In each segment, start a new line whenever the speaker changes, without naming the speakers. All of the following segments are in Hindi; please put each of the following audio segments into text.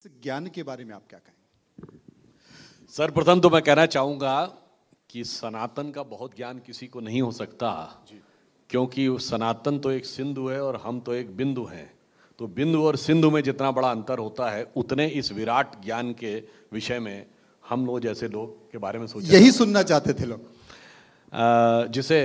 ज्ञान के बारे में आप क्या कहेंगे?
सर्वप्रथम तो मैं कहना चाहूँगा कि सनातन का बहुत ज्ञान किसी को नहीं हो सकता, क्योंकि सनातन तो एक सिंधु है और हम तो एक बिंदु हैं। तो बिंदु और सिंधु में जितना बड़ा अंतर होता है, उतने इस विराट ज्ञान के विषय में हम लोग जैसे लोग के बारे में सोचा।
यही सुनना चाहते थे लोग।
जिसे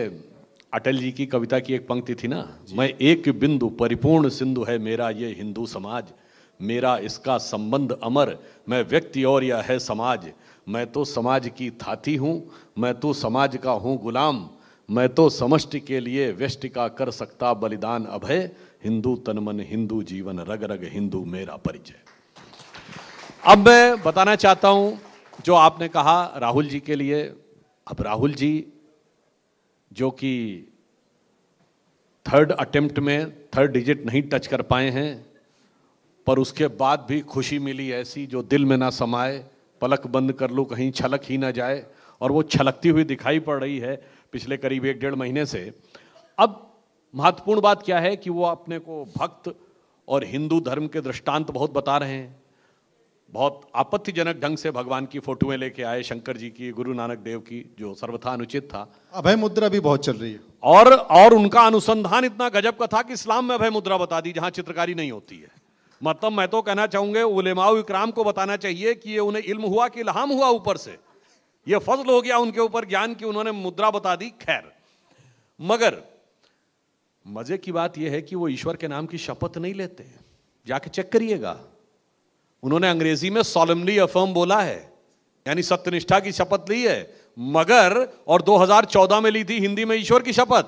अटल जी की कविता की एक पंक्ति थी ना, मैं एक बिंदु परिपूर्ण सिंधु है मेरा ये हिंदू समाज, मेरा इसका संबंध अमर, मैं व्यक्ति और यह है समाज, मैं तो समाज की थाती हूँ, मैं तो समाज का हूँ गुलाम, मैं तो समष्टि के लिए व्यष्टि का कर सकता बलिदान अभय, हिंदू तन मन हिंदू जीवन रग रग हिंदू मेरा परिचय। अब मैं बताना चाहता हूँ जो आपने कहा राहुल जी के लिए। अब राहुल जी जो कि थर्ड अटेम्प्ट में थर्ड डिजिट नहीं टच कर पाए हैं, पर उसके बाद भी खुशी मिली ऐसी जो दिल में ना समाए, पलक बंद कर लूँ कहीं छलक ही ना जाए, और वो छलकती हुई दिखाई पड़ रही है पिछले करीब 1-1.5 महीने से। अब महत्वपूर्ण बात क्या है कि वो अपने को भक्त और हिंदू धर्म के दृष्टांत बहुत बता रहे हैं। बहुत आपत्तिजनक ढंग से भगवान की फोटोएं लेके आए, शंकर जी की, गुरु नानक देव की, जो सर्वथा अनुचित था।
अभय मुद्रा भी बहुत चल रही है,
और उनका अनुसंधान इतना गजब का था कि इस्लाम में अभय मुद्रा बता दी जहां चित्रकारी नहीं होती है। मतलब मैं तो कहना चाहूंगा उलेमाओ इकराम को बताना चाहिए कि ये उन्हें इल्म हुआ कि इल्हाम हुआ, ऊपर से ये फजल हो गया उनके ऊपर ज्ञान की, उन्होंने मुद्रा बता दी। खैर, मगर मजे की बात यह है कि वो ईश्वर के नाम की शपथ नहीं लेते हैं। जाके चेक करिएगा, उन्होंने अंग्रेजी में सॉलेमली अफर्म बोला है, यानी सत्यनिष्ठा की शपथ ली है, मगर और 2014 में ली थी हिंदी में ईश्वर की शपथ,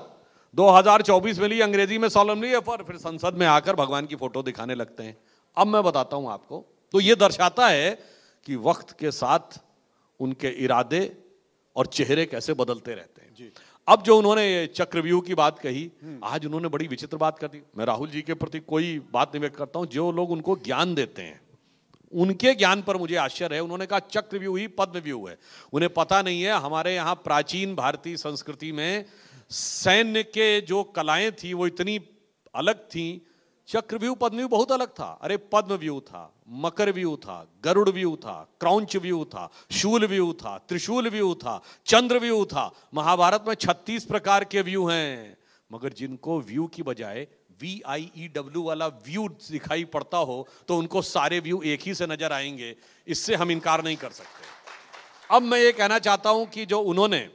2024 में ली अंग्रेजी में सॉलेमली अफर्म, फिर संसद में आकर भगवान की फोटो दिखाने लगते हैं। अब मैं बताता हूं आपको, तो यह दर्शाता है कि वक्त के साथ उनके इरादे और चेहरे कैसे बदलते रहते हैं जी। अब जो उन्होंने चक्रव्यूह की बात कही, आज उन्होंने बड़ी विचित्र बात कर दी। मैं राहुल जी के प्रति कोई बात नहीं व्यक्त करता हूं, जो लोग उनको ज्ञान देते हैं उनके ज्ञान पर मुझे आश्चर्य है। उन्होंने कहा चक्रव्यूह ही पद्मव्यूह है। उन्हें पता नहीं है हमारे यहाँ प्राचीन भारतीय संस्कृति में सैन्य के जो कलाएं थी वो इतनी अलग थी। चक्रव्यूह पद्मव्यूह बहुत अलग था। अरे पद्मव्यूह था, मकर व्यूह था, गरुड़ व्यूह था, क्रौंच व्यूह था, शूल व्यूह था, त्रिशूल व्यूह था, चंद्र व्यूह था। महाभारत में 36 प्रकार के व्यू हैं, मगर जिनको व्यू की बजाय VIEW वाला व्यू दिखाई पड़ता हो तो उनको सारे व्यू एक ही से नजर आएंगे। इससे हम इनकार नहीं कर सकते। अब मैं ये कहना चाहता हूं कि जो उन्होंने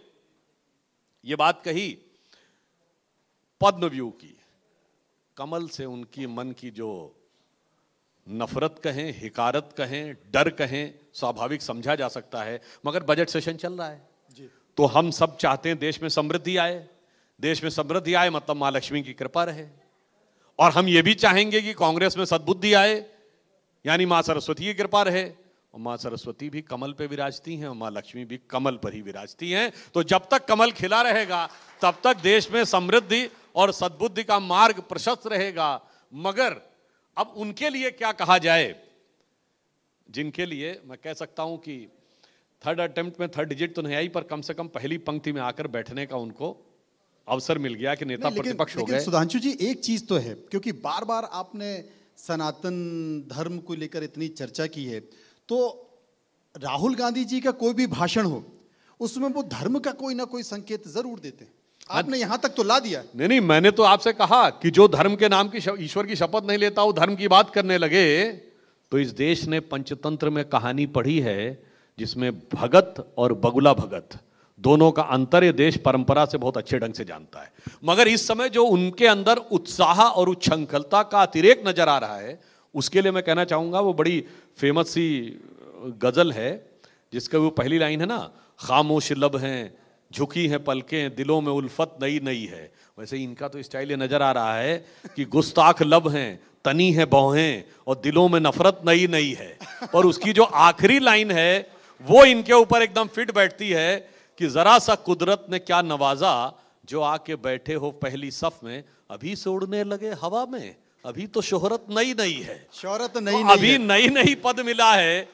ये बात कही पद्म व्यू की, कमल से उनकी मन की जो नफरत कहें, हिकारत कहें, डर कहें, स्वाभाविक समझा जा सकता है। मगर बजट सेशन चल रहा है जी, तो हम सब चाहते हैं देश में समृद्धि आए। देश में समृद्धि आए मतलब मां लक्ष्मी की कृपा रहे, और हम ये भी चाहेंगे कि कांग्रेस में सद्बुद्धि आए, यानी मां सरस्वती की कृपा रहे। और मां सरस्वती भी कमल पे विराजती हैं और मां लक्ष्मी भी कमल पर ही विराजती हैं। तो जब तक कमल खिला रहेगा तब तक देश में समृद्धि और सद्बुद्धि का मार्ग प्रशस्त रहेगा। मगर अब उनके लिए क्या कहा जाए, जिनके लिए मैं कह सकता हूं कि थर्ड अटेम्प्ट में थर्ड डिजिट तो नहीं आई, पर कम से कम पहली पंक्ति में आकर बैठने का उनको अवसर मिल गया कि नेता प्रतिपक्ष हो गए।
सुधांशु जी, एक चीज तो है, क्योंकि बार बार आपने सनातन धर्म को लेकर इतनी चर्चा की है, तो राहुल गांधी जी का कोई भी भाषण हो उसमें वो धर्म का कोई ना कोई संकेत जरूर देते हैं। आपने यहां तक तो ला दिया।
नहीं, मैंने तो आपसे कहा कि जो धर्म के नाम की ईश्वर की शपथ नहीं लेता वो धर्म की बात करने लगे। तो इस देश ने पंचतंत्र में कहानी पढ़ी है जिसमें भगत और बगुला भगत दोनों का अंतर ये देश परंपरा से बहुत अच्छे ढंग से जानता है। मगर इस समय जो उनके अंदर उत्साह और उच्छृंखलता का अतिरेक नजर आ रहा है, उसके लिए मैं कहना चाहूंगा वो बड़ी फेमस सी गजल है जिसका वो पहली लाइन है ना, खामोश लब हैं, झुकी हैं पलकें, दिलों में उल्फत नई नई है। वैसे इनका तो स्टाइल ये नजर आ रहा है कि गुस्ताख लब हैं, तनी है बौहें, और दिलों में नफरत नई नई है। और उसकी जो आखिरी लाइन है वो इनके ऊपर एकदम फिट बैठती है कि जरा सा कुदरत ने क्या नवाजा, जो आके बैठे हो पहली सफ में, अभी से उड़ने लगे हवा में, अभी तो शोहरत नई नई है।
शोहरत नई
तो अभी नई नई पद मिला है,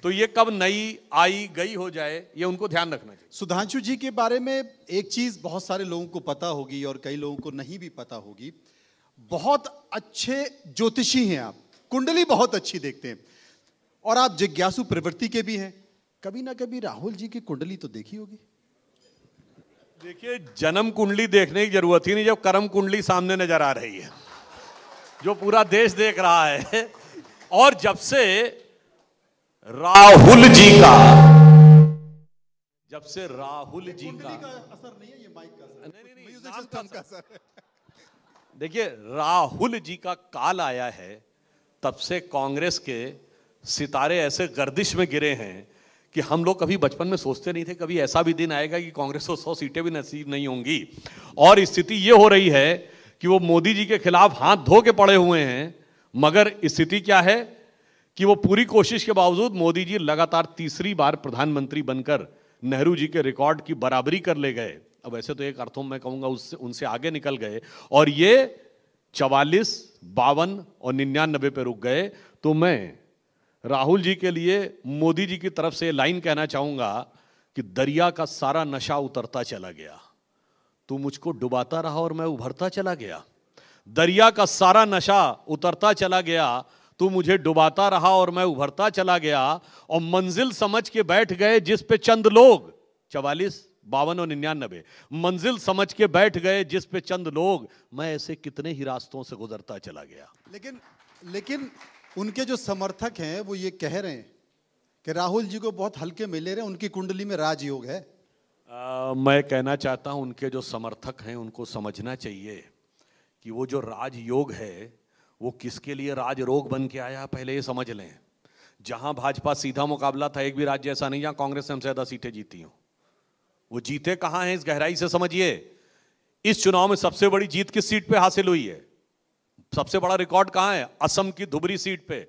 तो ये कब नई आई गई हो जाए, ये उनको ध्यान रखना चाहिए।
सुधांशु जी के बारे में एक चीज बहुत सारे लोगों को पता होगी और कई लोगों को नहीं भी पता होगी, बहुत अच्छे ज्योतिषी हैं आप, कुंडली बहुत अच्छी देखते हैं। और आप जिज्ञासु प्रवृत्ति के भी हैं, कभी ना कभी राहुल जी की कुंडली तो देखी होगी।
देखिए, जन्म कुंडली देखने की जरूरत ही नहीं, जब कर्म कुंडली सामने नजर आ रही है, जो पूरा देश देख रहा है। और जब से राहुल जी का
असर नहीं है, ये माइक का असर,
नहीं,
म्यूजिक सिस्टम का असर है।
देखिए, राहुल जी का काल आया है, तब से कांग्रेस के सितारे ऐसे गर्दिश में गिरे हैं कि हम लोग कभी बचपन में सोचते नहीं थे कभी ऐसा भी दिन आएगा कि कांग्रेस को 100 सीटें भी नसीब नहीं होंगी। और स्थिति ये हो रही है कि वो मोदी जी के खिलाफ हाथ धो के पड़े हुए हैं, मगर स्थिति क्या है कि वो पूरी कोशिश के बावजूद मोदी जी लगातार तीसरी बार प्रधानमंत्री बनकर नेहरू जी के रिकॉर्ड की बराबरी कर ले गए। अब वैसे तो एक अर्थों में कहूंगा उससे उनसे आगे निकल गए, और ये 44, 52 और 99 पे रुक गए। तो मैं राहुल जी के लिए मोदी जी की तरफ से लाइन कहना चाहूंगा कि दरिया का सारा नशा उतरता चला गया, तू मुझको डुबाता रहा और मैं उभरता चला गया। दरिया का सारा नशा उतरता चला गया, तू मुझे डुबाता रहा और मैं उभरता चला गया। और मंजिल समझ के बैठ गए जिस पे चंद लोग, 44, 52 और 99, मंजिल समझ के बैठ गए जिस पे चंद लोग, मैं ऐसे कितने ही रास्तों से गुजरता चला गया।
लेकिन उनके जो समर्थक हैं वो ये कह रहे हैं कि राहुल जी को बहुत हल्के में ले रहे हैं, उनकी कुंडली में राजयोग है।
मैं कहना चाहता हूं उनके जो समर्थक हैं उनको समझना चाहिए कि वो जो राजयोग है वो किसके लिए राजरोग बन के आया, पहले ये समझ लें। जहां भाजपा सीधा मुकाबला था, एक भी राज्य ऐसा नहीं जहां कांग्रेस ने हमसे ज्यादा सीटें जीती हों। वो जीते कहां हैं, इस गहराई से समझिए। इस चुनाव में सबसे बड़ी जीत किस सीट पे हासिल हुई है? सबसे बड़ा रिकॉर्ड कहां है? असम की धुबरी सीट पे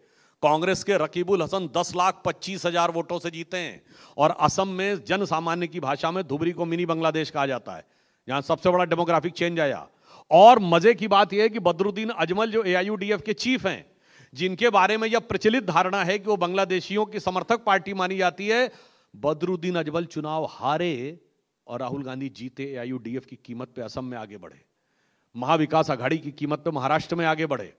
कांग्रेस के रकीबुल हसन 10,25,000 वोटों से जीते हैं। और असम में जन सामान्य की भाषा में धुबरी को मिनी बांग्लादेश कहा जाता है, जहां सबसे बड़ा डेमोग्राफिक चेंज आया। और मजे की बात यह है कि बदरुद्दीन अजमल जो AIUDF के चीफ हैं, जिनके बारे में यह प्रचलित धारणा है कि वो बांग्लादेशियों की समर्थक पार्टी मानी जाती है, बदरुद्दीन अजमल चुनाव हारे और राहुल गांधी जीते। AIUDF की कीमत पे असम में आगे बढ़े, महाविकास आघाड़ी की कीमत पे महाराष्ट्र में आगे बढ़े,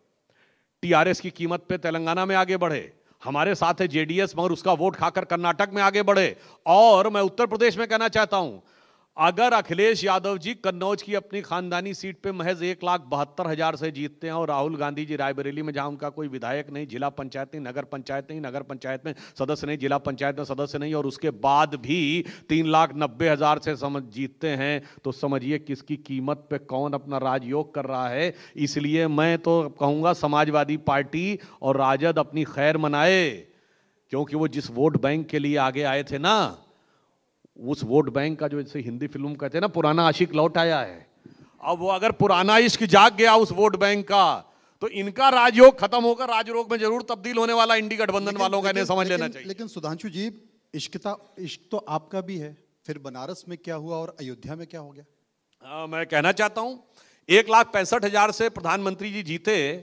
TRS की कीमत पे तेलंगाना में आगे बढ़े, हमारे साथ है JDS मगर उसका वोट खाकर कर्नाटक में आगे बढ़े। और मैं उत्तर प्रदेश में कहना चाहता हूं, अगर अखिलेश यादव जी कन्नौज की अपनी खानदानी सीट पे महज 1,72,000 से जीतते हैं, और राहुल गांधी जी रायबरेली में जहां उनका कोई विधायक नहीं, जिला पंचायत नहीं, नगर पंचायत नहीं, नगर पंचायत में सदस्य नहीं, जिला पंचायत में सदस्य नहीं, और उसके बाद भी 3,90,000 से जीतते हैं, तो समझिए किसकी कीमत पे कौन अपना राजयोग कर रहा है। इसलिए मैं तो कहूंगा समाजवादी पार्टी और राजद अपनी खैर मनाए, क्योंकि वो जिस वोट बैंक के लिए आगे आए थे ना, उस वोट बैंक का जो जैसे हिंदी फिल्म कहते हैं ना, पुराना आशिक लौट आया है। अब वो अगर पुराना इश्क जाग गया उस वोट बैंक का, तो इनका राजयोग खत्म होकर राजरोग में जरूर तब्दील होने वाला इंडी गठबंधन वालों का इन्हें समझ लेना चाहिए।
लेकिन सुधांशु जी, इश्क तो आपका भी है, फिर बनारस में क्या हुआ और अयोध्या में क्या हो गया?
मैं कहना चाहता हूं 1,65,000 से प्रधानमंत्री जी जीते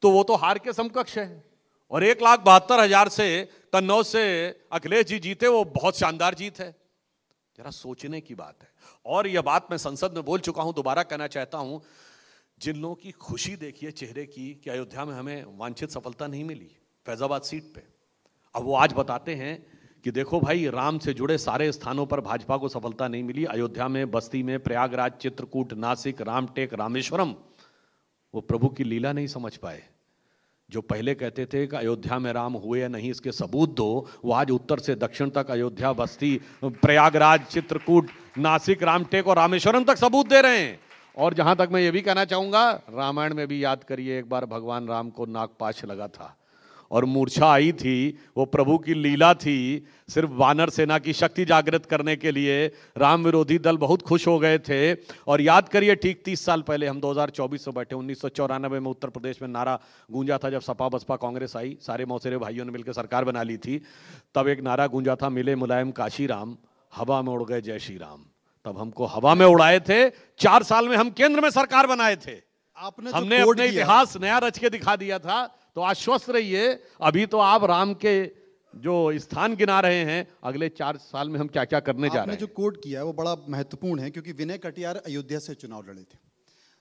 तो वो तो हार के समकक्ष है, और 1,72,000 से कन्नौज से अखिलेश जी जीते, वो बहुत शानदार जीत है। जरा सोचने की बात है। और यह बात मैं संसद में बोल चुका हूं, दोबारा कहना चाहता हूं, जिन लोगों की खुशी देखिए चेहरे की कि अयोध्या में हमें वांछित सफलता नहीं मिली फैजाबाद सीट पे, अब वो आज बताते हैं कि देखो भाई, राम से जुड़े सारे स्थानों पर भाजपा को सफलता नहीं मिली। अयोध्या में, बस्ती में, प्रयागराज, चित्रकूट, नासिक, रामटेक, रामेश्वरम, वो प्रभु की लीला नहीं समझ पाए। जो पहले कहते थे कि अयोध्या में राम हुए या नहीं इसके सबूत दो, वो आज उत्तर से दक्षिण तक अयोध्या, बस्ती, प्रयागराज, चित्रकूट, नासिक, रामटेक और रामेश्वरम तक सबूत दे रहे हैं। और जहां तक मैं ये भी कहना चाहूंगा, रामायण में भी याद करिए, एक बार भगवान राम को नागपाश लगा था और मूर्छा आई थी, वो प्रभु की लीला थी। सिर्फ वानर सेना की शक्ति जागृत करने के लिए राम विरोधी दल बहुत खुश हो गए थे। और याद करिए, ठीक 30 साल पहले, हम 2024 से बैठे, 1994 में उत्तर प्रदेश में नारा गूंजा था, जब सपा बसपा कांग्रेस आई, सारे मौसेरे भाइयों ने मिलकर सरकार बना ली थी, तब एक नारा गूंजा था, मिले मुलायम काशी राम, हवा में उड़ गए जय श्री राम। तब हमको हवा में उड़ाए थे, 4 साल में हम केंद्र में सरकार बनाए थे, हमने अपने इतिहास नया रच के दिखा दिया था। तो आश्वस्त रहिए, अभी तो आप राम के जो स्थान गिना रहे हैं, अगले 4 साल में हम क्या क्या करने जा रहे हैं।
आपने जो कोट किया है वो बड़ा महत्वपूर्ण है, क्योंकि विनय कटियार अयोध्या से चुनाव लड़े थे।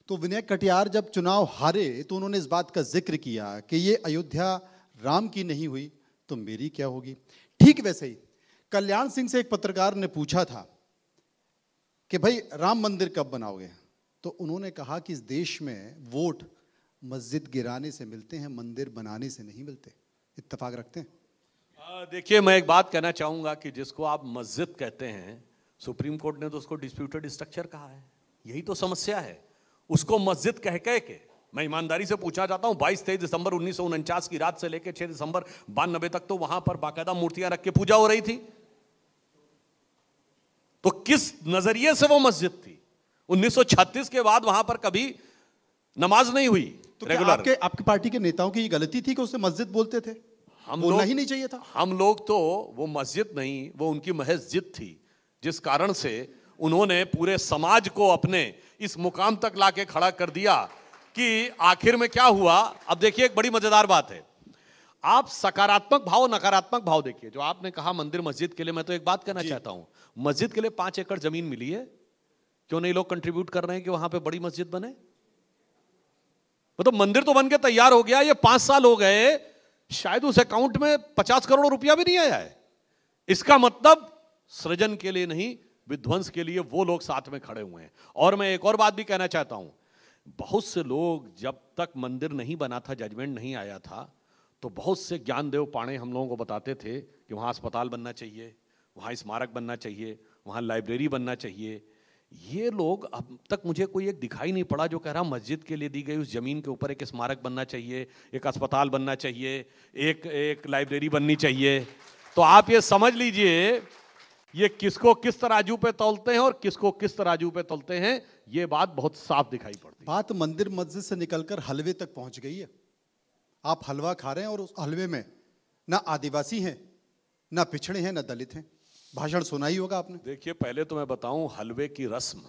तो विनय कटियार जब चुनाव हारे तो उन्होंने इस बात का जिक्र किया कि ये अयोध्या राम की नहीं हुई तो मेरी क्या होगी। ठीक वैसे ही कल्याण सिंह से एक पत्रकार ने पूछा था कि भाई राम मंदिर कब बनाओगे, तो उन्होंने कहा कि इस देश में वोट मस्जिद गिराने से मिलते हैं, मंदिर बनाने से नहीं मिलते। इत्तेफाक रखते हैं?
देखिए, मैं एक बात कहना चाहूंगा कि जिसको आप मस्जिद कहते हैं, सुप्रीम कोर्ट ने तो उसको डिस्प्यूटेड स्ट्रक्चर कहा है। यही तो समस्या है, उसको मस्जिद कह के मैं ईमानदारी से पूछना चाहता हूं, 22-23 दिसंबर 1949 की रात से लेकर 6 दिसंबर 92 तक तो वहां पर बाकायदा मूर्तियां रख के पूजा हो रही थी। तो किस नजरिए से वो मस्जिद थी? 1936 के बाद वहां पर कभी नमाज नहीं हुई
तो
रेगुलर।
आपकी पार्टी के नेताओं की गलती थी कि उसे मस्जिद बोलते थे?
हम
बोलना
लोग
ही नहीं चाहिए था।
हम लोग तो वो मस्जिद नहीं, वो उनकी महज जिद थी, जिस कारण से उन्होंने पूरे समाज को अपने इस मुकाम तक लाके खड़ा कर दिया कि आखिर में क्या हुआ। अब देखिए, एक बड़ी मजेदार बात है, आप सकारात्मक भाव नकारात्मक भाव देखिए। जो आपने कहा मंदिर मस्जिद के लिए, मैं तो एक बात कहना चाहता हूं, मस्जिद के लिए 5 एकड़ जमीन मिली है, क्यों नहीं लोग कंट्रीब्यूट कर रहे हैं कि वहां पे बड़ी मस्जिद बने? मतलब मंदिर तो बन के तैयार हो गया, ये 5 साल हो गए, शायद उस अकाउंट में 50 करोड़ रुपया भी नहीं आया है। इसका मतलब सृजन के लिए नहीं, विध्वंस के लिए वो लोग साथ में खड़े हुए हैं। और मैं एक और बात भी कहना चाहता हूं, बहुत से लोग जब तक मंदिर नहीं बना था, जजमेंट नहीं आया था, तो बहुत से ज्ञानदेव पाणे हम लोगों को बताते थे कि वहां अस्पताल बनना चाहिए, वहां स्मारक बनना चाहिए, वहां लाइब्रेरी बनना चाहिए। ये लोग, अब तक मुझे कोई एक दिखाई नहीं पड़ा जो कह रहा मस्जिद के लिए दी गई उस जमीन के ऊपर एक स्मारक बनना चाहिए, एक अस्पताल बनना चाहिए, एक लाइब्रेरी बननी चाहिए। तो आप ये समझ लीजिए, ये किसको किस तराजू पे तौलते हैं और किसको किस तराजू पे तौलते हैं, ये बात बहुत साफ दिखाई पड़ती है।
बात मंदिर मस्जिद से निकलकर हलवे तक पहुंच गई है। आप हलवा खा रहे हैं और उस हलवे में ना आदिवासी हैं, ना पिछड़े हैं, ना दलित हैं। भाषण सुना ही होगा आपने।
देखिए, पहले तो मैं बताऊं, हलवे की रस्म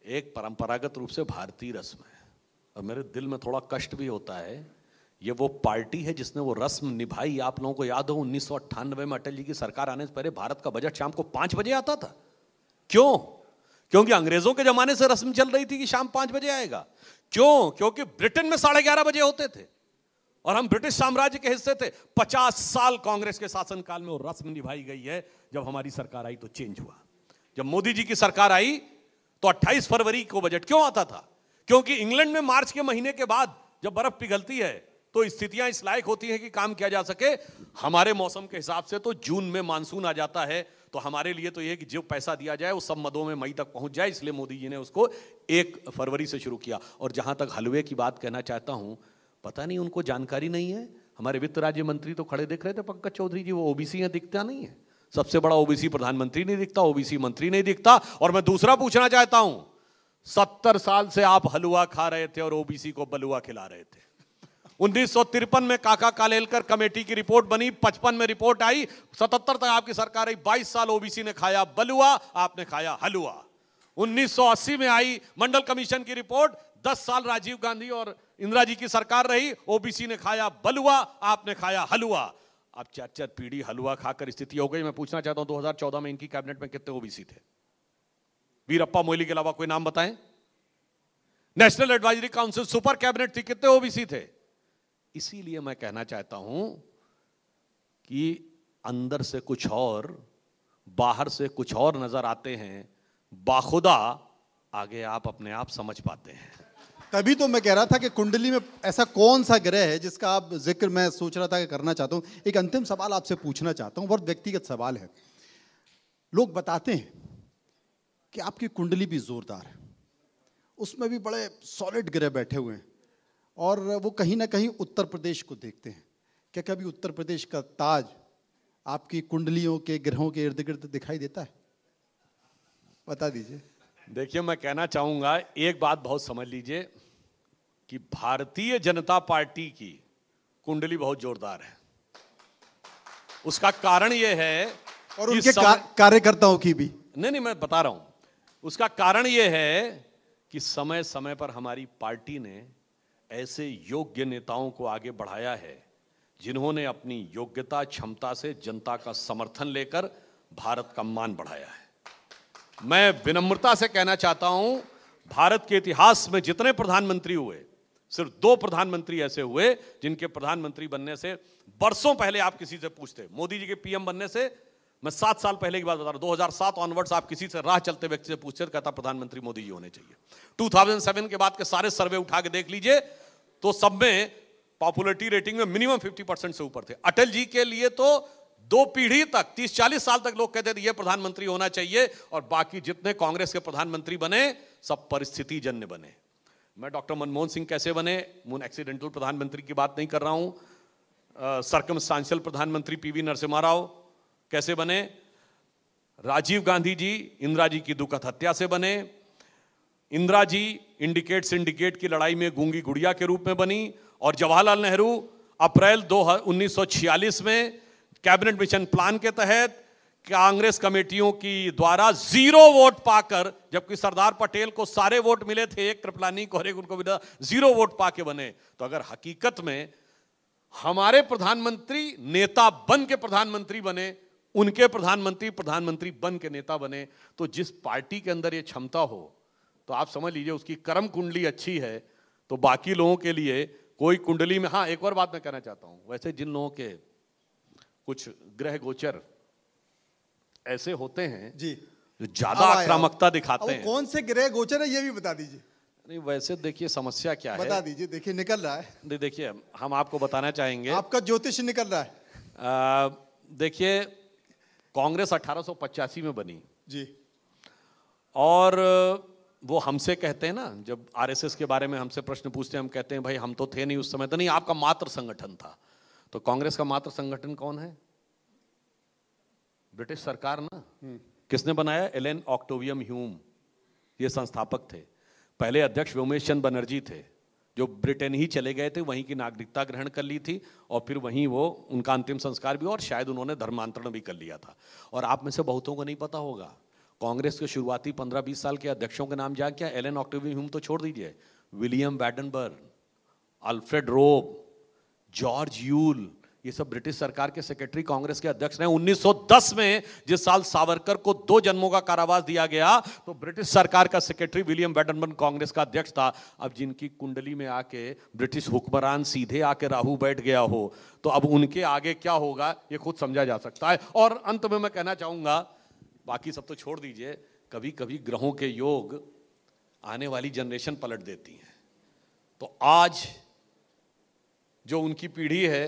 एक परंपरागत रूप से भारतीय रस्म है, और मेरे दिल में थोड़ा कष्ट भी होता है। ये वो पार्टी है जिसने वो रस्म निभाई। आप लोगों को याद हो 1998 में अटल जी की सरकार आने से पहले भारत का बजट शाम को 5 बजे आता था। क्यों? क्योंकि अंग्रेजों के जमाने से रस्म चल रही थी कि शाम 5 बजे आएगा। क्यों? क्योंकि ब्रिटेन में 11:30 बजे होते थे और हम ब्रिटिश साम्राज्य के हिस्से थे। 50 साल कांग्रेस के शासनकाल में वो रस्म निभाई गई है। जब हमारी सरकार आई तो चेंज हुआ। जब मोदी जी की सरकार आई तो 28 फरवरी को बजट क्यों आता था? क्योंकि इंग्लैंड में मार्च के महीने के बाद जब बर्फ पिघलती है तो स्थितियां इस लायक होती हैं कि काम किया जा सके। हमारे मौसम के हिसाब से तो जून में मानसून आ जाता है, तो हमारे लिए तो यह कि जो पैसा दिया जाए वो सब मदों में मई तक पहुंच जाए, इसलिए मोदी जी ने उसको 1 फरवरी से शुरू किया। और जहां तक हलवे की बात कहना चाहता हूं, पता नहीं उनको जानकारी नहीं है। हमारे वित्त राज्य मंत्री तो खड़े दिख रहे थे, पंकज चौधरी जी, वो ओबीसी हैं, दिखता नहीं है। सबसे बड़ा ओबीसी प्रधानमंत्री नहीं दिखता, ओबीसी मंत्री नहीं दिखता। और मैं दूसरा पूछना चाहता हूं, 70 साल से आप हलवा खा रहे थे और ओबीसी को बलुआ खिला रहे थे। 1953 में काका कालेलकर कमेटी की रिपोर्ट बनी, 55 में रिपोर्ट आई, 77 तक आपकी सरकार आई। 22 साल ओबीसी ने खाया बलुआ, आपने खाया हलवा। 1980 में आई मंडल कमीशन की रिपोर्ट, 10 साल राजीव गांधी और इंदिरा जी की सरकार रही, ओबीसी ने खाया बलुआ, आपने खाया हलवा। अब 4 पीढ़ी हलवा खाकर स्थिति हो गई। मैं पूछना चाहता हूं, 2014 में इनकी कैबिनेट में कितने ओबीसी थे? वीरप्पा मोइली के अलावा कोई नाम बताएं। National advisory council super cabinet थी, कितने ओबीसी थे? इसीलिए मैं कहना चाहता हूं कि अंदर से कुछ और, बाहर से कुछ और नजर आते हैं। बाखुदा आगे आप अपने आप समझ पाते हैं।
तभी तो मैं कह रहा था कि कुंडली में ऐसा कौन सा ग्रह है जिसका आप जिक्र मैं सोच रहा था कि करना चाहता हूं। एक अंतिम सवाल आपसे पूछना चाहता हूं, बहुत व्यक्तिगत सवाल है। लोग बताते हैं कि आपकी कुंडली भी जोरदार है, उसमें भी बड़े सॉलिड ग्रह बैठे हुए हैं और वो कहीं ना कहीं उत्तर प्रदेश को देखते हैं। क्या कभी उत्तर प्रदेश का ताज आपकी कुंडलियों के ग्रहों के इर्द गिर्द दिखाई देता है? बता दीजिए।
देखिए, मैं कहना चाहूंगा, एक बात बहुत समझ लीजिए कि भारतीय जनता पार्टी की कुंडली बहुत जोरदार है। उसका कारण यह है,
और उनके कार्यकर्ताओं की भी।
नहीं, मैं बता रहा हूं। उसका कारण यह है कि समय समय पर हमारी पार्टी ने ऐसे योग्य नेताओं को आगे बढ़ाया है जिन्होंने अपनी योग्यता क्षमता से जनता का समर्थन लेकर भारत का मान बढ़ाया है। मैं विनम्रता से कहना चाहता हूं, भारत के इतिहास में जितने प्रधानमंत्री हुए सिर्फ 2 प्रधानमंत्री ऐसे हुए जिनके प्रधानमंत्री बनने से बरसों पहले आप किसी से पूछते, मोदी जी के पीएम बनने से मैं 7 साल पहले की बात बता रहा हूं, 2007 ऑनवर्ड्स आप किसी से राह चलते व्यक्ति से पूछते, कहता प्रधानमंत्री मोदी जी होने चाहिए। 2007 के बाद के सारे सर्वे उठा के देख लीजिए तो सब में पॉपुलरिटी रेटिंग में मिनिमम 50% से ऊपर थे। अटल जी के लिए तो 2 पीढ़ी तक 30-40 साल तक लोग कहते थे ये प्रधानमंत्री होना चाहिए, और बाकी जितने कांग्रेस के प्रधानमंत्री बने सब परिस्थिति जन्य बने। मैं डॉक्टर मनमोहन सिंह कैसे बने, एक्सीडेंटल प्रधानमंत्री की बात नहीं कर रहा हूं, सर्कमस्टांशियल प्रधानमंत्री पीवी नरसिम्हा राव कैसे बने, राजीव गांधी जी इंदिरा जी की दुखद हत्या से बने, इंदिरा जी इंडिकेट सिंडिकेट की लड़ाई में गूंगी गुड़िया के रूप में बनी, और जवाहरलाल नेहरू अप्रैल 1946 में कैबिनेट मिशन प्लान के तहत कांग्रेस कमेटियों की द्वारा 0 वोट पाकर, जबकि सरदार पटेल को सारे वोट मिले थे, एक कृपलानी को और एक उनको मिला, 0 वोट पाके बने। तो अगर हकीकत में हमारे प्रधानमंत्री नेता बन के प्रधानमंत्री बने, उनके प्रधानमंत्री बन के नेता बने, तो जिस पार्टी के अंदर ये क्षमता हो तो आप समझ लीजिए उसकी कर्म कुंडली अच्छी है, तो बाकी लोगों के लिए कोई कुंडली में। हाँ, एक और बात मैं कहना चाहता हूं, वैसे जिन लोगों के कुछ ग्रह गोचर ऐसे होते हैं
जी
जो ज्यादा आक्रामकता दिखाते हैं,
कौन से ग्रह गोचर है ये भी बता दीजिए।
नहीं वैसे देखिए समस्या क्या है,
बता दीजिए। देखिए निकल रहा है,
देखिए हम आपको बताना चाहेंगे,
आपका ज्योतिष निकल रहा है।
देखिए कांग्रेस 1885 में बनी
जी,
और वो हमसे कहते हैं ना, जब आरएसएस के बारे में हमसे प्रश्न पूछते हैं, हम कहते हैं भाई हम तो थे नहीं उस समय। तो नहीं, आपका मात्र संगठन था। तो कांग्रेस का मात्र संगठन कौन है? ब्रिटिश सरकार ना। किसने बनाया? एलन ऑक्टेवियम ह्यूम, ये संस्थापक थे। पहले अध्यक्ष व्योमेश चंद्र बनर्जी थे, जो ब्रिटेन ही चले गए थे, वहीं की नागरिकता ग्रहण कर ली थी, और फिर वहीं वो उनका अंतिम संस्कार भी, और शायद उन्होंने धर्मांतरण भी कर लिया था। और आप में से बहुतों को नहीं पता होगा, कांग्रेस के शुरुआती 15-20 साल के अध्यक्षों के नाम क्या? एलन ऑक्टेवियम ह्यूम तो छोड़ दीजिए, विलियम बैडनबर्ग, अल्फ्रेड रोब, जॉर्ज यूल, ये सब ब्रिटिश सरकार के सेक्रेटरी कांग्रेस के अध्यक्ष रहे। 1910 में जिस साल सावरकर को 2 जन्मों का कारावास दिया गया, तो ब्रिटिश सरकार का सेक्रेटरी विलियम बैडनबर्ग कांग्रेस का अध्यक्ष था। अब जिनकी कुंडली में आके ब्रिटिश हुक्मरान सीधे आके राहु बैठ गया हो, तो अब उनके आगे क्या होगा ये खुद समझा जा सकता है। और अंत में मैं कहना चाहूंगा, बाकी सब तो छोड़ दीजिए, कभी कभी ग्रहों के योग आने वाली जनरेशन पलट देती हैं। तो आज जो उनकी पीढ़ी है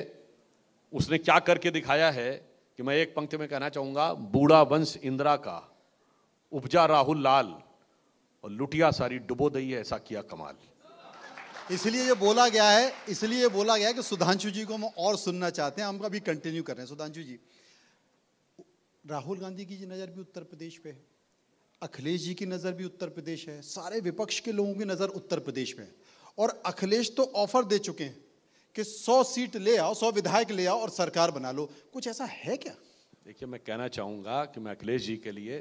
उसने क्या करके दिखाया है कि मैं एक पंक्ति में कहना चाहूंगा, बूढ़ा वंश इंदिरा का, उपजा राहुल लाल, और लुटिया सारी डुबो दई है, ऐसा किया कमाल।
इसलिए ये बोला गया है कि सुधांशु जी को हम और सुनना चाहते हैं, हम अभी कंटिन्यू कर रहे हैं। सुधांशु जी, राहुल गांधी की नज़र भी उत्तर प्रदेश पे है, अखिलेश जी की नज़र भी उत्तर प्रदेश है, सारे विपक्ष के लोगों की नज़र उत्तर प्रदेश में है, और अखिलेश तो ऑफर दे चुके हैं कि 100 सीट ले आओ, 100 विधायक ले आओ और सरकार बना लो। कुछ ऐसा है क्या?
देखिए, मैं कहना चाहूँगा कि मैं अखिलेश जी के लिए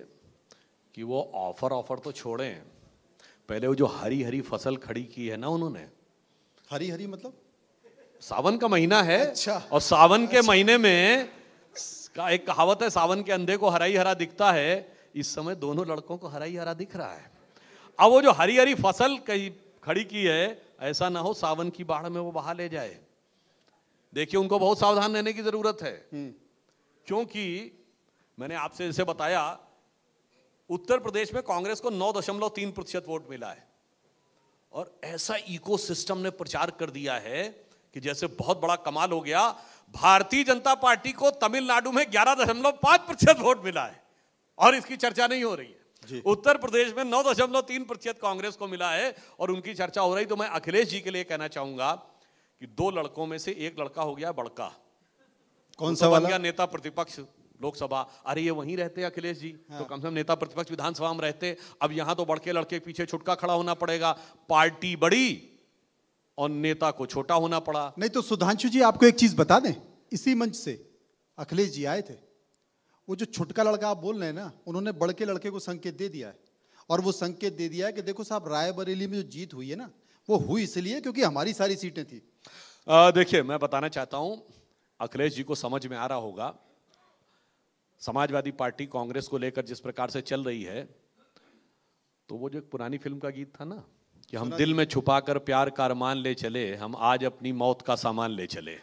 कि वो ऑफर तो छोड़ें, पहले वो जो हरी हरी फसल खड़ी की है ना उन्होंने।
हरी हरी मतलब?
सावन का महीना है।
अच्छा।
और सावन के महीने में का एक कहावत है, सावन के अंधे को हरा ही हरा दिखता है। इस समय दोनों लड़कों को हरा ही हरा दिख रहा है। अब वो जो हरी हरी फसल कहीं खड़ी की है, ऐसा ना हो सावन की बाढ़ में वो बहा ले जाए। देखिए, उनको बहुत सावधान रहने की जरूरत है, क्योंकि मैंने आपसे जैसे बताया, उत्तर प्रदेश में कांग्रेस को 9.3% वोट मिला है, और ऐसा इकोसिस्टम ने प्रचार कर दिया है कि जैसे बहुत बड़ा कमाल हो गया। भारतीय जनता पार्टी को तमिलनाडु में 11.5% वोट मिला है, और इसकी चर्चा नहीं हो रही है। उत्तर प्रदेश में 9.3% कांग्रेस को मिला है, और उनकी चर्चा हो रही। तो मैं अखिलेश जी के लिए कहना चाहूंगा कि 2 लड़कों में से एक लड़का हो गया बड़का।
कौन सा वाला?
नेता प्रतिपक्ष लोकसभा। अरे ये वहीं रहते अखिलेश जी। हाँ। तो कम से कम नेता प्रतिपक्ष विधानसभा में रहते। अब यहां तो बड़के लड़के पीछे छुटका खड़ा होना पड़ेगा, पार्टी बड़ी और नेता को छोटा होना पड़ा।
नहीं तो सुधांशु जी, आपको एक चीज बता दें, इसी मंच से अखिलेश जी आए थे, वो जो छुटका लड़का आप बोल रहे हैं ना, उन्होंने बड़के लड़के को संकेत दे दिया है, और वो संकेत दे दिया है कि देखो साहब, रायबरेली में जो जीत हुई है ना, वो हुई इसलिए क्योंकि हमारी सारी सीटें थी।
देखिए, मैं बताना चाहता हूं, अखिलेश जी को समझ में आ रहा होगा, समाजवादी पार्टी कांग्रेस को लेकर जिस प्रकार से चल रही है, तो वो जो एक पुरानी फिल्म का गीत था ना, कि हम दिल में छुपाकर प्यार का अरमान ले चले, हम आज अपनी मौत का सामान ले चले।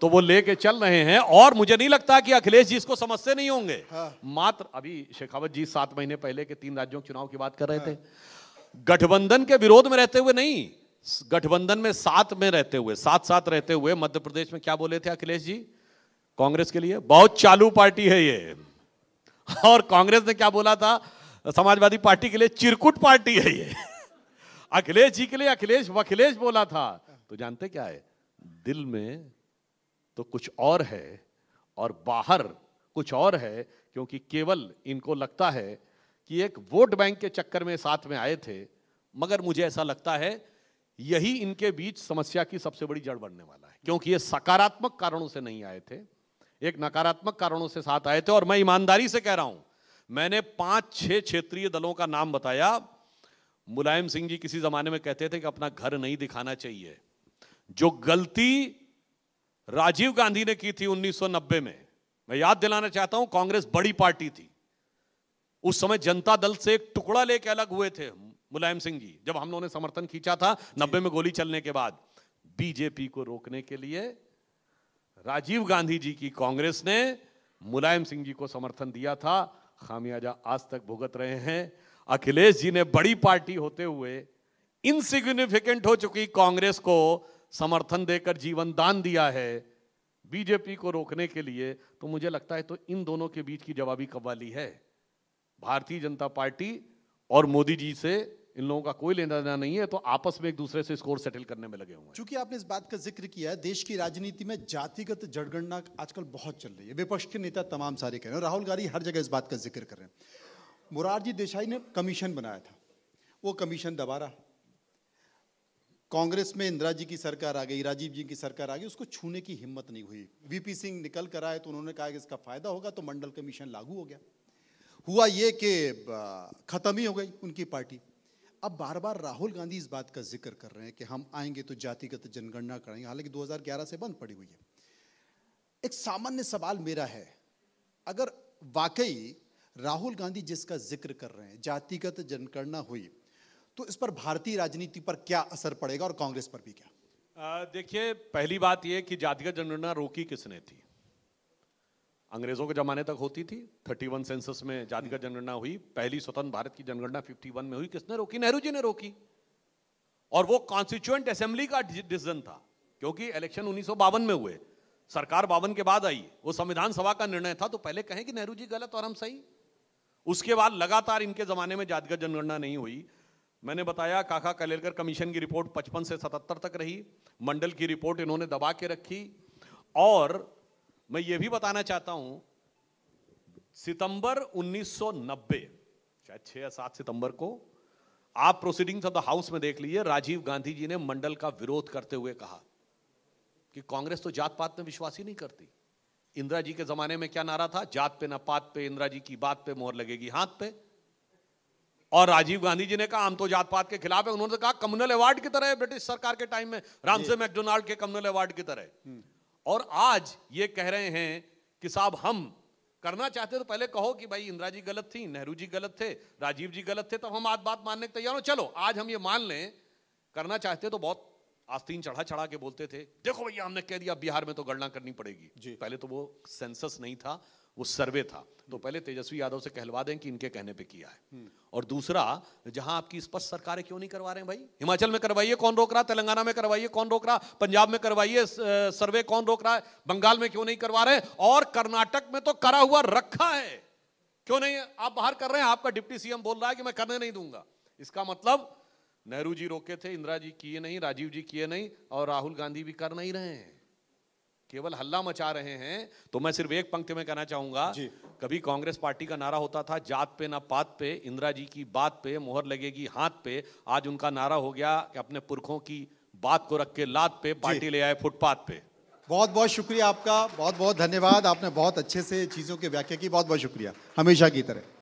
तो वो लेके चल रहे हैं और मुझे नहीं लगता कि अखिलेश जी इसको समझते नहीं होंगे। मात्र अभी शेखावत जी 7 महीने पहले के 3 राज्यों के चुनाव की बात कर रहे थे, गठबंधन के विरोध में रहते हुए नहीं, गठबंधन में साथ में रहते हुए, साथ रहते हुए मध्य प्रदेश में क्या बोले थे अखिलेश जी कांग्रेस के लिए? बहुत चालू पार्टी है ये। और कांग्रेस ने क्या बोला था समाजवादी पार्टी के लिए? चिरकुट पार्टी है ये। अखिलेश जी के लिए अखिलेश बोला था। तो जानते क्या है, दिल में तो कुछ और है और बाहर कुछ और है, क्योंकि केवल इनको लगता है कि एक वोट बैंक के चक्कर में साथ में आए थे, मगर मुझे ऐसा लगता है यही इनके बीच समस्या की सबसे बड़ी जड़ बनने वाला है, क्योंकि ये सकारात्मक कारणों से नहीं आए थे, एक नकारात्मक कारणों से साथ आए थे। और मैं ईमानदारी से कह रहा हूं, मैंने 5-6 क्षेत्रीय दलों का नाम बताया। मुलायम सिंह जी किसी जमाने में कहते थे कि अपना घर नहीं दिखाना चाहिए। जो गलती राजीव गांधी ने की थी 1990 में, मैं याद दिलाना चाहता हूं, कांग्रेस बड़ी पार्टी थी उस समय, जनता दल से एक टुकड़ा लेके अलग हुए थे मुलायम सिंह जी, जब हम लोगों ने समर्थन खींचा था 90 में गोली चलने के बाद। बीजेपी को रोकने के लिए राजीव गांधी जी की कांग्रेस ने मुलायम सिंह जी को समर्थन दिया था, खामियाजा आज तक भुगत रहे हैं। अखिलेश जी ने बड़ी पार्टी होते हुए इनसिग्निफिकेंट हो चुकी कांग्रेस को समर्थन देकर जीवन दान दिया है बीजेपी को रोकने के लिए। तो मुझे लगता है तो इन दोनों के बीच की जवाबी कव्वाली है। भारतीय जनता पार्टी और मोदी जी से इन लोगों का कोई लेना देना नहीं है, तो आपस में एक दूसरे से स्कोर सेटल करने में लगे हुए हैं।
चूंकि आपने इस बात का जिक्र किया है, देश की राजनीति में जातिगत जनगणना आजकल बहुत चल रही है, विपक्ष के नेता तमाम सारे कह रहे हैं, राहुल गांधी हर जगह इस बात का जिक्र कर रहे हैं। मोरारजी देसाई ने कमीशन बनाया था, वो कमीशन दबा रहा। कांग्रेस में इंदिरा जी की सरकार आ गई, राजीव जी की सरकार आ गई, उसको छूने की हिम्मत नहीं हुई। वीपी सिंह निकल कर आए तो उन्होंने कहा कि इसका फायदा होगा, तो मंडल कमीशन लागू हो गया। हुआ ये कि खत्म ही हो गई उनकी पार्टी। अब बार बार राहुल गांधी इस बात का जिक्र कर रहे हैं कि हम आएंगे तो जातिगत जनगणना करेंगे, हालांकि 2011 से बंद पड़ी हुई है। एक सामान्य सवाल मेरा है, अगर वाकई राहुल गांधी जिसका जिक्र कर रहे हैं जातिगत जनगणना हुई, तो इस पर भारतीय राजनीति पर क्या असर पड़ेगा और कांग्रेस पर भी क्या?
देखिए, पहली बात यह कि जातिगत जनगणना रोकी किसने थी? अंग्रेजों के जमाने तक होती थी, 31 सेंसस में जातिगत जनगणना हुई। पहली स्वतंत्र भारत की जनगणना 51 में हुई। किसने रोकी? नेहरू जी ने रोकी। और वो कॉन्स्टिट्यूएंट असेंबली का डिसीजन था, क्योंकि इलेक्शन 1952 में हुए, सरकार 52 के बाद आई, वो संविधान सभा का निर्णय था। तो पहले कहें कि नेहरू जी गलत और हम सही। उसके बाद लगातार इनके जमाने में जातिगत जनगणना नहीं हुई। मैंने बताया काका कलेलकर कमीशन की रिपोर्ट 55 से 77 तक रही, मंडल की रिपोर्ट इन्होंने दबा के रखी। और मैं ये भी बताना चाहता हूं, सितंबर 1990, शायद 6 या 7 सितंबर को, आप प्रोसीडिंग्स ऑफ द हाउस में देख लीजिए, राजीव गांधी जी ने मंडल का विरोध करते हुए कहा कि कांग्रेस तो जात पात में विश्वास ही नहीं करती। इंदिरा जी के जमाने में क्या नारा था? जात पे ना पात पे, इंदिरा जी की बात पे मोहर लगेगी हाथ पे। और राजीव गांधी जी ने कहा हम तो जात पात के खिलाफ है। उन्होंने कहा कम्युनल अवार्ड की तरह, ब्रिटिश सरकार के टाइम में रामसे मैकडोनाल्ड के कम्युनल अवार्ड की तरह। और आज ये कह रहे हैं कि साहब हम करना चाहते तो पहले कहो कि भाई इंदिरा जी गलत थी, नेहरू जी गलत थे, राजीव जी गलत थे, तब हम आज बात मानने के तैयार हो। चलो आज हम ये मान लें, करना चाहते तो बहुत आस्तीन चढ़ा के बोलते थे, देखो भैया हमने कह दिया बिहार में तो गणना करनी पड़ेगी। पहले तो वो सेंसस नहीं था, वो सर्वे था। तो पहले तेजस्वी यादव से कहलवा दें कि इनके कहने पे किया है। और दूसरा, जहां आपकी स्पष्ट सरकारें क्यों नहीं करवा रहे हैं भाई? हिमाचल में करवाइए, कौन रोक रहा? तेलंगाना में करवाइए, कौन रोक रहा? पंजाब में करवाइए सर्वे, कौन रोक रहा है? बंगाल में क्यों नहीं करवा रहे? और कर्नाटक में तो करा हुआ रखा है, क्यों नहीं आप बाहर कर रहे हैं? आपका डिप्टी सीएम बोल रहा है कि मैं करने नहीं दूंगा। इसका मतलब नेहरू जी रोके थे, इंदिरा जी किए नहीं, राजीव जी किए नहीं, और राहुल गांधी भी कर नहीं रहे हैं, केवल हल्ला मचा रहे हैं। तो मैं सिर्फ एक पंक्ति में कहना चाहूंगा, कभी कांग्रेस पार्टी का नारा होता था जात पे ना पात पे, इंदिरा जी की बात पे मोहर लगेगी हाथ पे। आज उनका नारा हो गया कि अपने पुरखों की बात को रख के लात पे पार्टी ले आए फुटपाथ पे।
बहुत बहुत शुक्रिया आपका, बहुत बहुत धन्यवाद। आपने बहुत अच्छे से चीजों की व्याख्या की, बहुत बहुत शुक्रिया, हमेशा की तरह।